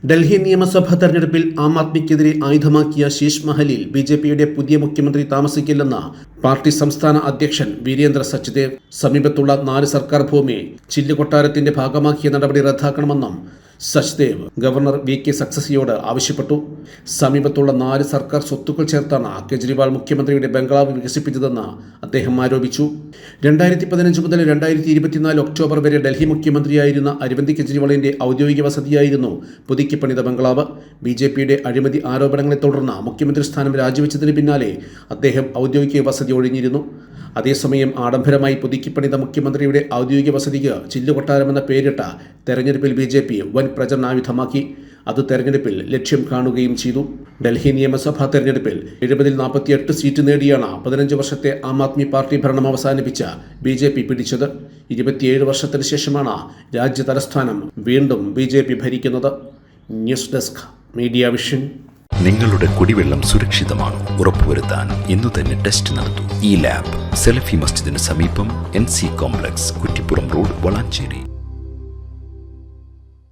ഡൽഹി നിയമസഭാ തെരഞ്ഞെടുപ്പിൽ ആം ആദ്മിക്കെതിരെ ആയുധമാക്കിയ ശീഷ് മഹലിൽ ബിജെപിയുടെ പുതിയ മുഖ്യമന്ത്രി താമസിക്കില്ലെന്ന് പാർട്ടി സംസ്ഥാന അധ്യക്ഷൻ വീരേന്ദ്ര സച്ദേവ്. സമീപത്തുള്ള 4 സർക്കാർ ഭൂമി ചില്ലുകൊട്ടാരത്തിന്റെ ഭാഗമാക്കിയ നടപടി റദ്ദാക്കണമെന്നും സച്ദേവ് ഗവർണർ VK സക്സസിയോട് ആവശ്യപ്പെട്ടു. സമീപത്തുള്ള 4 സർക്കാർ സ്വത്തുക്കൾ ചേർത്താണ് കെജ്രിവാൾ മുഖ്യമന്ത്രിയുടെ ബംഗ്ലാവ് വികസിപ്പിച്ചതെന്ന് അദ്ദേഹം ആരോപിച്ചു. 2015 മുതൽ 2024 ഒക്ടോബർ വരെ ഡൽഹി മുഖ്യമന്ത്രിയായിരുന്ന അരവിന്ദ് കെജ്രിവാളിന്റെ ഔദ്യോഗിക വസതിയായിരുന്നു പുതുക്കിപ്പണിത ബംഗ്ലാവ്. BJPയുടെ അഴിമതി ആരോപണങ്ങളെ തുടർന്ന് മുഖ്യമന്ത്രി സ്ഥാനം രാജിവെച്ചതിന് പിന്നാലെ അദ്ദേഹം ഔദ്യോഗിക വസതി ഒഴിഞ്ഞിരുന്നു. അതേസമയം ആഡംബരമായി പുതുക്കിപ്പണിത മുഖ്യമന്ത്രിയുടെ ഔദ്യോഗിക വസതിക്ക് ചില്ലുകൊട്ടാരമെന്ന പേരിട്ട തെരഞ്ഞെടുപ്പിൽ BJP വൻ പ്രചരണായുധമാക്കി. അത് തെരഞ്ഞെടുപ്പിൽ ലക്ഷ്യം കാണുകയും ചെയ്തു. ഡൽഹി നിയമസഭാ തെരഞ്ഞെടുപ്പിൽ 70-ൽ 48 സീറ്റ് നേടിയാണ് 15 വർഷത്തെ ആം ആദ്മി പാർട്ടി ഭരണം അവസാനിപ്പിച്ച BJP പിടിച്ചത്. 27 വർഷത്തിന് ശേഷമാണ് രാജ്യ തലസ്ഥാനം വീണ്ടും BJP ഭരിക്കുന്നത്. News desk media vision. നിങ്ങളുടെ കുടിവെള്ളം സുരക്ഷിതമാണോ ഉറപ്പുവരുത്താൻ ഇന്നു തന്നെ ടെസ്റ്റ് നടത്തൂ. ഈ ലാബ് സെലഫി മസ്ജിദിന് സമീപം NC complex, Kuttippuram road, Valanchery.